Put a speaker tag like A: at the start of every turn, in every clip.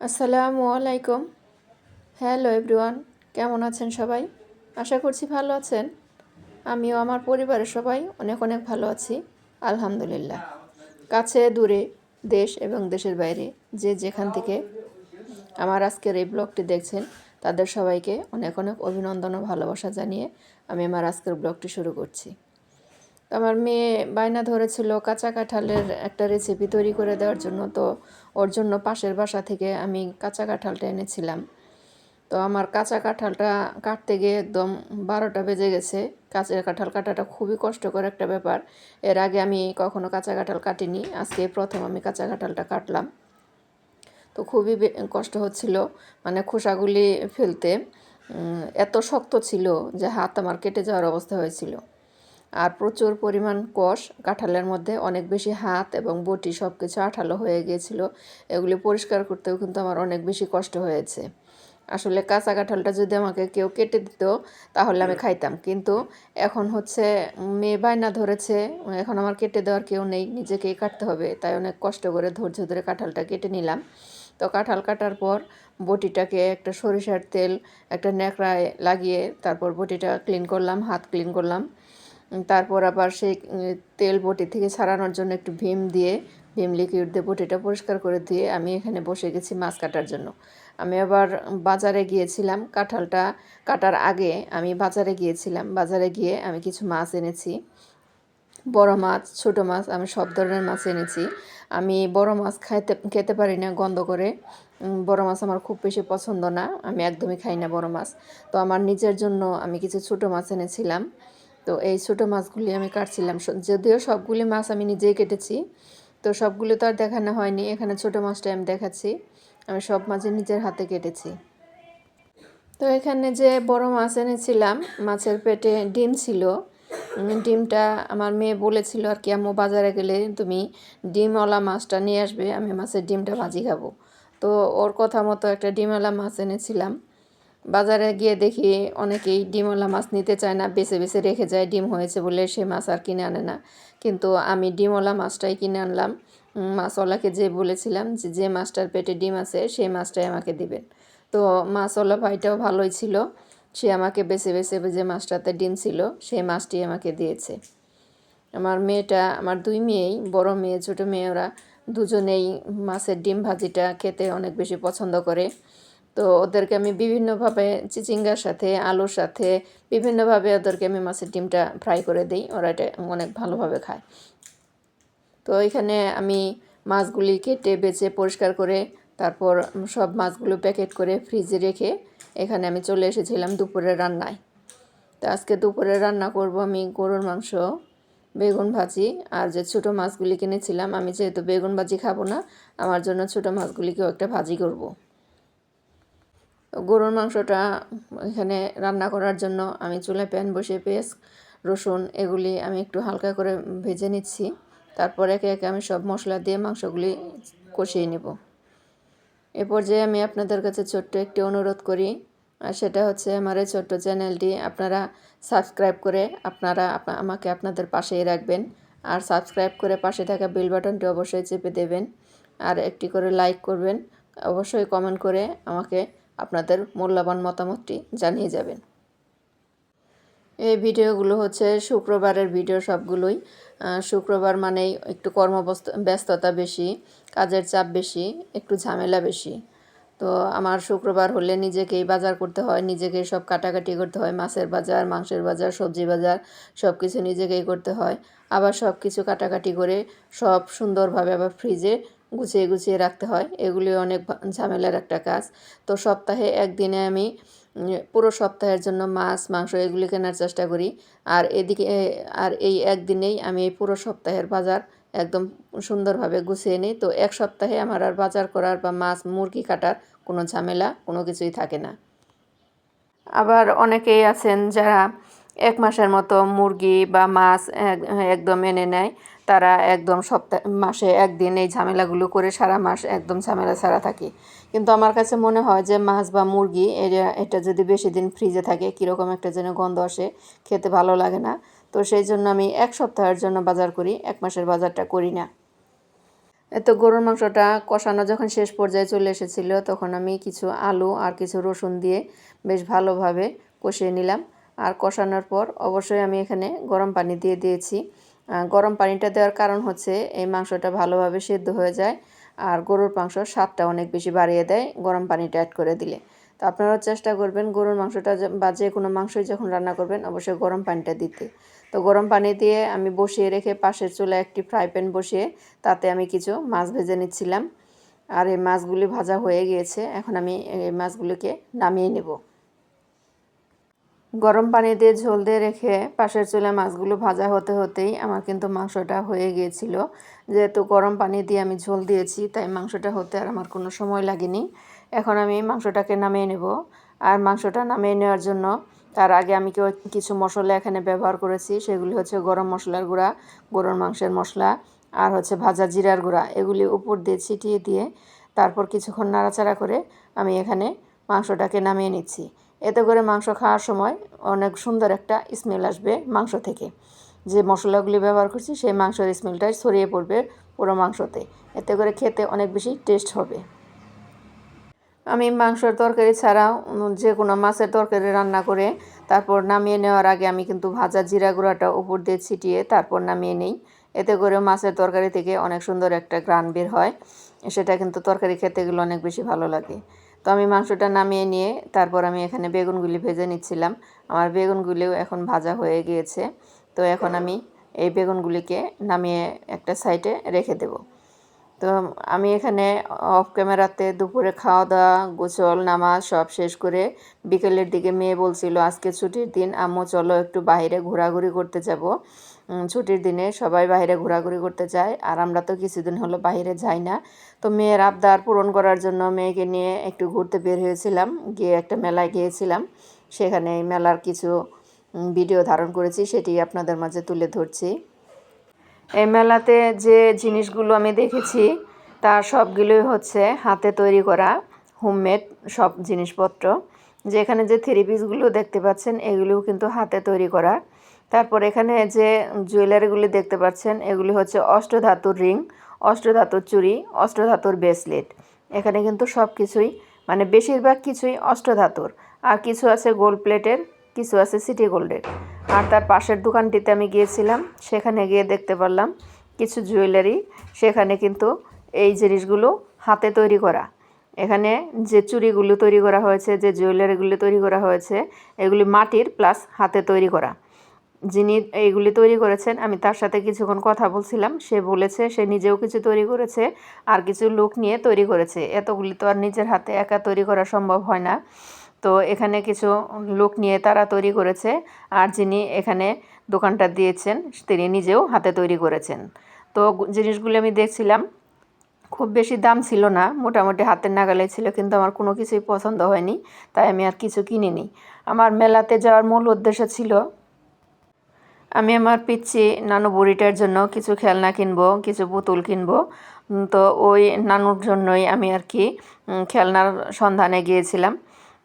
A: আসসালামু আলাইকুম। Hello everyone, কেমন আছেন সবাই? আশা করছি ভালো আছেন। আমিও আমার পরিবারের সবাই অনেক অনেক ভালো আছি, আলহামদুলিল্লাহ। কাছে দূরে, দেশ এবং দেশের বাইরে যে যেখান থেকে আমার আজকের এই ব্লগটি দেখছেন, তাদের সবাইকে অনেক অনেক অভিনন্দন ও ভালোবাসা জানিয়ে আমি আমার আজকের ব্লগটি শুরু করছি। আমার মেয়ে বায়না ধরেছিল কাঁচা কাঁঠালের একটা রেসিপি তৈরি করে দেওয়ার জন্য, তো ওর জন্য পাশের বাসা থেকে আমি কাঁচা কাঁঠালটা এনেছিলাম। তো আমার কাঁচা কাঁঠালটা কাটতে গিয়ে একদম 12টা বেজে গেছে। কাঁচা কাঁঠাল কাটাটা খুবই কষ্টকর একটা ব্যাপার। এর আগে আমি কখনো কাঁচা কাঁঠাল কাটিনি, আজকে প্রথম আমি কাঁচা কাঁঠালটা কাটলাম। তো খুবই কষ্ট হচ্ছিল, মানে খোসাগুলি ফেলতে এত শক্ত ছিল যে হাত আমার কেটে যাওয়ার অবস্থা হয়েছিল। আর প্রচুর পরিমাণ কষ কাঁঠালের মধ্যে, অনেক বেশি হাত এবং বটি সব কিছু আঠালো হয়ে গিয়েছিল। এগুলি পরিষ্কার করতেও কিন্তু আমার অনেক বেশি কষ্ট হয়েছে। আসলে কাঁচা কাঁঠালটা যদি আমাকে কেউ কেটে দিত তাহলে আমি খাইতাম, কিন্তু এখন হচ্ছে মেয়ে বায়না ধরেছে, এখন আমার কেটে দেওয়ার কেউ নেই, নিজেকেই কাটতে হবে। তাই অনেক কষ্ট করে ধৈর্য ধরে কাঁঠালটা কেটে নিলাম। তো কাঁঠাল কাটার পর বটিটাকে একটা সরিষার তেল একটা ন্যাকড়ায় লাগিয়ে তারপর বটিটা ক্লিন করলাম, হাত ক্লিন করলাম। তারপর আবার সেই তেল বটি থেকে ছাড়ানোর জন্য একটু ভীম লিকুইড দিয়ে বটিটা পরিষ্কার করে দিয়ে আমি এখানে বসে গেছি মাছ কাটার জন্য। আমি আবার বাজারে গিয়েছিলাম, কাঁঠালটা কাটার আগে আমি বাজারে গিয়েছিলাম। বাজারে গিয়ে আমি কিছু মাছ এনেছি, বড় মাছ ছোট মাছ, আমি সব ধরনের মাছ এনেছি। আমি বড় মাছ খেতে পারি না, গন্ধ করে। বড় মাছ আমার খুব বেশি পছন্দ না, আমি একদমই খাই না বড় মাছ। তো আমার নিজের জন্য আমি কিছু ছোট মাছ এনেছিলাম। তো এই ছোটো মাছগুলি আমি কাটছিলাম, যদিও সবগুলি মাছ আমি নিজেই কেটেছি। তো সবগুলো তো আর দেখানো হয়নি, এখানে ছোটো মাছটাই আমি দেখাচ্ছি। আমি সব মাছই নিজের হাতে কেটেছি। তো এখানে যে বড় মাছ এনেছিলাম, মাছের পেটে ডিম ছিল। ডিমটা আমার মেয়ে বলেছিল আর কি, আম্মু বাজারে গেলে তুমি ডিমওয়ালা মাছটা নিয়ে আসবে, আমি মাছের ডিমটা ভাজি খাবো। তো ওর কথা মতো একটা ডিমওয়ালা মাছ এনেছিলাম। বাজারে গিয়ে দেখি অনেকেই ডিমওয়ালা মাছ নিতে চায় না, বেছে বেছে রেখে যায়, ডিম হয়েছে বলে সে মাছ আর কিনে আনে না। কিন্তু আমি ডিমওয়ালা মাছটাই কিনে আনলাম। মাছওয়ালাকে যে বলেছিলাম যে যে মাছটার পেটে ডিম আছে সেই মাছটাই আমাকে দিবেন। তো মাছওয়ালা ভাইটাও ভালোই ছিল, সে আমাকে বেছে বেছে যে মাছটাতে ডিম ছিল সেই মাছটি আমাকে দিয়েছে। আমার দুই মেয়েই, বড় মেয়ে ছোটো মেয়ে, ওরা দুজনেই মাছের ডিম ভাজিটা খেতে অনেক বেশি পছন্দ করে। তো ওদেরকে আমি বিভিন্নভাবে চিচিঙ্গার সাথে আলুর সাথে বিভিন্নভাবে ওদেরকে আমি মাছের ডিমটা ফ্রাই করে দিই, ওরা এটা অনেক ভালোভাবে খায়। তো এখানে আমি মাছগুলি কেটে বেছে পরিষ্কার করে তারপর সব মাছগুলো প্যাকেট করে ফ্রিজে রেখে এখানে আমি চলে এসেছিলাম দুপুরের রান্নায়। তো আজকে দুপুরে রান্না করব আমি গরুর মাংস, বেগুন ভাজি, আর যে ছোটো মাছগুলি কিনেছিলাম, আমি যেহেতু বেগুন ভাজি খাবো না, আমার জন্য ছোটো মাছগুলিকেও একটা ভাজি করব। গরুর মাংসটা এখানে রান্না করার জন্য আমি চুলায় প্যান বসিয়ে পেঁয়াজ রসুন এগুলি আমি একটু হালকা করে ভেজে নিচ্ছি। তারপর একে একে আমি সব মশলা দিয়ে মাংসগুলি কষিয়ে নেব। এ পর্যায়ে আমি আপনাদের কাছে ছোট্ট একটি অনুরোধ করি, আর সেটা হচ্ছে আমার এই ছোট্ট চ্যানেলটি আপনারা সাবস্ক্রাইব করে আমাকে আপনাদের পাশেই রাখবেন। আর সাবস্ক্রাইব করে পাশে থাকা বেল বাটনটি অবশ্যই চেপে দেবেন, আর একটি করে লাইক করবেন। অবশ্যই কমেন্ট করে আমাকে আপনাদের মূল্যবান মতামতটি জানিয়ে যাবেন। এই ভিডিওগুলো হচ্ছে শুক্রবারের ভিডিও সবগুলোই। শুক্রবার মানেই একটু ব্যস্ততা বেশি, কাজের চাপ বেশি, একটু ঝামেলা বেশি। তো আমার শুক্রবার হলে নিজেকেই বাজার করতে হয়, নিজেকেই সব কাটাকাটি করতে হয়, মাছের বাজার, মাংসের বাজার, সবজি বাজার সব কিছু নিজেকেই করতে হয়। আবার সব কিছু কাটাকাটি করে সব সুন্দরভাবে আবার ফ্রিজে গুছিয়ে গুছিয়ে রাখতে হয়, এগুলি অনেক ঝামেলার একটা কাজ। তো সপ্তাহে একদিনে আমি পুরো সপ্তাহের জন্য মাছ মাংস এগুলি কেনার চেষ্টা করি। আর এই একদিনেই আমি এই পুরো সপ্তাহের বাজার একদম সুন্দরভাবে গুছিয়ে নিই। তো এক সপ্তাহে আমার আর বাজার করার বা মাছ মুরগি কাটার কোনো ঝামেলা কোনো কিছুই থাকে না। আবার অনেকেই আছেন যারা 1 মাসের মতো মুরগি বা মাছ একদম এনে নেয়, তারা একদম মাসে একদিন এই ঝামেলাগুলো করে সারা মাস একদম ঝামেলা ছাড়া থাকে। কিন্তু আমার কাছে মনে হয় যে মাছ বা মুরগি এটা যদি বেশি দিন ফ্রিজে থাকে কীরকম একটা যেন গন্ধ আসে, খেতে ভালো লাগে না। তো সেই জন্য আমি 1 সপ্তাহের জন্য বাজার করি, 1 মাসের বাজারটা করি না। এত গরুর মাংসটা কষানো যখন শেষ পর্যায়ে চলে এসেছিল তখন আমি কিছু আলু আর কিছু রসুন দিয়ে বেশ ভালোভাবে কষিয়ে নিলাম। আর কষানোর পর অবশ্যই আমি এখানে গরম পানি দিয়ে দিয়েছি। গরম পানিটা দেওয়ার কারণ হচ্ছে এই মাংসটা ভালোভাবে সেদ্ধ হয়ে যায় আর গরুর মাংসর স্বাদটা অনেক বেশি বাড়িয়ে দেয় গরম পানিটা অ্যাড করে দিলে। তো আপনারাও চেষ্টা করবেন গরুর মাংসটা বা যে কোনো মাংসই যখন রান্না করবেন অবশ্যই গরম পানিটা দিতে। তো গরম পানি দিয়ে আমি বসিয়ে রেখে পাশের চুলায় একটি ফ্রাই প্যান বসিয়ে তাতে আমি কিছু মাছ ভেজে নিচ্ছিলাম। আর এই মাছগুলি ভাজা হয়ে গিয়েছে, এখন আমি এই মাছগুলিকে নামিয়ে নেব। গরম পানি দিয়ে ঝোল দিয়ে রেখে পাশের চুলায় মাছগুলো ভাজা হতে হতেই আমার কিন্তু মাংসটা হয়ে গিয়েছিল। যেহেতু গরম পানি দিয়ে আমি ঝোল দিয়েছি তাই মাংসটা হতে আর আমার কোনো সময় লাগেনি। এখন আমি মাংসটাকে নামিয়ে নেব। আর মাংসটা নামিয়ে নেওয়ার জন্য তার আগে আমি কিছু মশলা এখানে ব্যবহার করেছি। সেগুলি হচ্ছে গরম মশলার গুঁড়া, গরুর মাংসের মশলা আর হচ্ছে ভাজা জিরার গুঁড়া, এগুলি উপর দিয়ে ছিটিয়ে দিয়ে তারপর কিছুক্ষণ নাড়াচাড়া করে আমি এখানে মাংসটাকে নামিয়ে নিচ্ছি। এতে করে মাংস খাওয়ার সময় অনেক সুন্দর একটা স্মেল আসবে মাংস থেকে। যে মশলাগুলি ব্যবহার করছি সেই মাংসের স্মেলটাই ছড়িয়ে পড়বে পুরো মাংসতে, এতে করে খেতে অনেক বেশি টেস্ট হবে। আমি মাংসের তরকারি ছাড়াও যে কোনো মাছের তরকারি রান্না করে তারপর নামিয়ে নেওয়ার আগে আমি কিন্তু ভাজা জিরা গুঁড়াটা উপর দিয়ে ছিটিয়ে তারপর নামিয়ে নিই। এতে করে মাছের তরকারি থেকে অনেক সুন্দর একটা ঘ্রাণ বের হয়, সেটা কিন্তু তরকারি খেতে গেলে অনেক বেশি ভালো লাগে। তো আমি মাংসটা নামিয়ে নিয়ে তারপর আমি এখানে বেগুনগুলি ভেজে নিচ্ছিলাম। আমার বেগুনগুলিও এখন ভাজা হয়ে গিয়েছে। তো এখন আমি এই বেগুনগুলিকে নামিয়ে একটা সাইডে রেখে দেব। তো আমি এখানে অফ ক্যামেরাতে দুপুরে খাওয়া দাওয়া গোসল নামাজ সব শেষ করে বিকেলের দিকে মেয়ে বলছিল আজকে ছুটির দিন, আম্মু চলো একটু বাইরে ঘোরাঘুরি করতে যাব। ছুটির দিনে সবাই বাইরে ঘোরাঘুরি করতে যায় আর আমরা তো কিছুদিন হলো বাইরে যাই না। তো মেয়ের আবদার পূরণ করার জন্য মেয়েকে নিয়ে একটু ঘুরতে বের হয়েছিলাম, গিয়ে একটা মেলায় গিয়েছিলাম। সেখানে এই মেলার কিছু ভিডিও ধারণ করেছি, সেটি আপনাদের মাঝে তুলে ধরছি। এই মেলাতে যে জিনিসগুলো আমি দেখেছি তার সবগুলোই হচ্ছে হাতে তৈরি করা হোমমেড সব জিনিসপত্র। যেখানে যে থ্রি পিসগুলো দেখতে পাচ্ছেন এগুলিও কিন্তু হাতে তৈরি করা। তারপর এখানে যে জুয়েলারিগুলি দেখতে পাচ্ছেন এগুলি হচ্ছে অষ্টধাতুর রিং, অষ্টধাতুর চুড়ি, অষ্টধাতুর ব্রেসলেট। এখানে কিন্তু সব কিছুই মানে বেশিরভাগ কিছুই অষ্টধাতুর, আর কিছু আছে গোল্ড প্লেটের, কিছু আছে সিটি গোল্ডের। আর তার পাশের দোকানটিতে আমি গিয়েছিলাম, সেখানে গিয়ে দেখতে পারলাম কিছু জুয়েলারি, সেখানে কিন্তু এই জিনিসগুলো হাতে তৈরি করা। এখানে যে চুড়িগুলো তৈরি করা হয়েছে, যে জুয়েলারিগুলো তৈরি করা হয়েছে এগুলি মাটির প্লাস হাতে তৈরি করা। যিনি এইগুলি তৈরি করেছেন আমি তার সাথে কিছুক্ষণ কথা বলছিলাম, সে বলেছে সে নিজেও কিছু তৈরি করেছে আর কিছু লোক নিয়ে তৈরি করেছে। এতগুলি তো আর নিজের হাতে একা তৈরি করা সম্ভব হয় না। তো এখানে কিছু লোক নিয়ে তারা তৈরি করেছে, আর যিনি এখানে দোকানটা দিয়েছেন তিনি নিজেও হাতে তৈরি করেছেন। তো জিনিসগুলো আমি দেখছিলাম, খুব বেশি দাম ছিল না, মোটামুটি হাতের নাগালে ছিল, কিন্তু আমার কোনো কিছুই পছন্দ হয়নি, তাই আমি আর কিছু কিনিনি। আমার মেলাতে যাওয়ার মূল উদ্দেশ্য ছিল আমি আমার পিচ্চি নানু বুড়িটার জন্য কিছু খেলনা কিনবো, কিছু পুতুল কিনবো। তো ওই নানুর জন্যই আমি আর কি খেলনার সন্ধানে গিয়েছিলাম।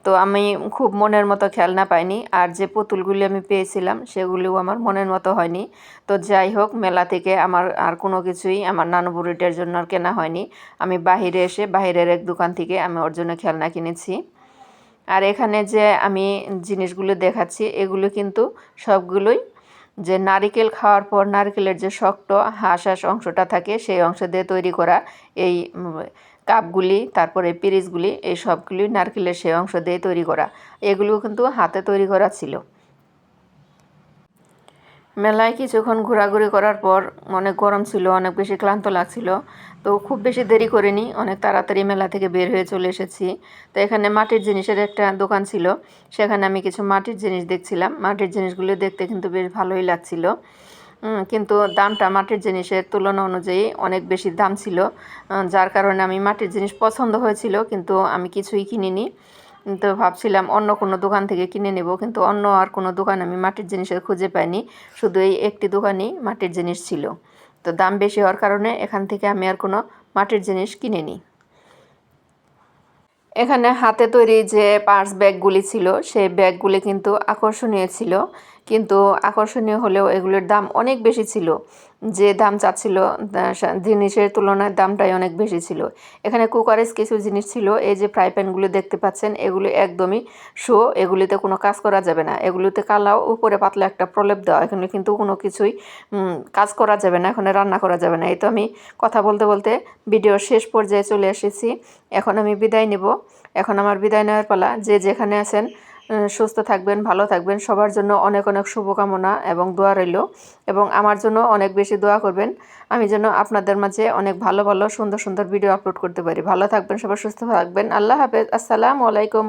A: তো আমি খুব মনের মতো খেলনা পাইনি, আর যে পুতুলগুলি আমি পেয়েছিলাম সেগুলিও আমার মনের মতো হয়নি। তো যাই হোক, মেলা থেকে আমার আর কোনো কিছুই আমার নানু বুড়িটার জন্য আর কেনা হয়নি। আমি বাহিরে এসে বাহিরের এক দোকান থেকে আমি ওর জন্য খেলনা কিনেছি। আর এখানে যে আমি জিনিসগুলো দেখাচ্ছি এগুলো কিন্তু সবগুলোই যে নারিকেল খাওয়ার পর নারকেলের যে শক্ত হাঁস অংশটা থাকে সেই অংশ দিয়ে তৈরি করা এই কাপগুলি, তারপরে পিরিচগুলি, এই সবগুলি নারকেলের সেই অংশ দিয়ে তৈরি করা। এগুলো কিন্তু হাতে তৈরি করা ছিল। মেলায় কিছুক্ষণ ঘোরাঘুরি করার পর অনেক গরম ছিল, অনেক বেশি ক্লান্ত লাগছিল। তো খুব বেশি দেরি করিনি, অনেক তাড়াতাড়ি মেলা থেকে বের হয়ে চলে এসেছি। তো এখানে মাটির জিনিসের একটা দোকান ছিল, সেখানে আমি কিছু মাটির জিনিস দেখছিলাম। মাটির জিনিসগুলো দেখতে কিন্তু বেশ ভালোই লাগছিল, কিন্তু দামটা মাটির জিনিসের তুলনা অনুযায়ী অনেক বেশি দাম ছিল, যার কারণে আমি মাটির জিনিস পছন্দ হয়েছিল কিন্তু আমি কিছুই কিনিনি। তো ভাবছিলাম অন্য কোনো দোকান থেকে কিনে নেব, কিন্তু অন্য আর কোনো দোকান আমি মাটির জিনিসের খুঁজে পাইনি, শুধু এই একটি দোকানই মাটির জিনিস ছিল। তো দাম বেশি হওয়ার কারণে এখান থেকে আমি আর কোনো মাটির জিনিস কিনিনি। এখানে হাতে তৈরি যে পার্স ব্যাগগুলি ছিল সেই ব্যাগগুলি কিন্তু আকর্ষণীয় ছিল, কিন্তু আকর্ষণীয় হলেও এগুলোর দাম অনেক বেশি ছিল। যে দাম চাচ্ছিল জিনিসের তুলনায় দামটাই অনেক বেশি ছিল। এখানে কুকারেজ কিছু জিনিস ছিল, এই যে ফ্রাই প্যানগুলো দেখতে পাচ্ছেন, এগুলি একদমই এগুলিতে কোনো কাজ করা যাবে না। এগুলিতে কালাও উপরে পাতলা একটা প্রলেপ দেওয়া, এখানে কিন্তু কোনো কিছুই কাজ করা যাবে না, এখানে রান্না করা যাবে না। এই তো আমি কথা বলতে বলতে ভিডিওর শেষ পর্যায়ে চলে এসেছি। এখন আমি বিদায় নেব। এখন আমার বিদায় নেওয়ার পালা। যে যেখানে আছেন সুস্থ থাকবেন, ভালো থাকবেন। সবার জন্য অনেক অনেক শুভকামনা এবং দোয়া রইল, এবং আমার জন্য অনেক বেশি দোয়া করবেন, আমি যেন আপনাদের মাঝে অনেক ভালো ভালো সুন্দর সুন্দর ভিডিও আপলোড করতে পারি। ভালো থাকবেন, সবাই সুস্থ থাকবেন। আল্লাহ হাফেজ। আসসালামু আলাইকুম।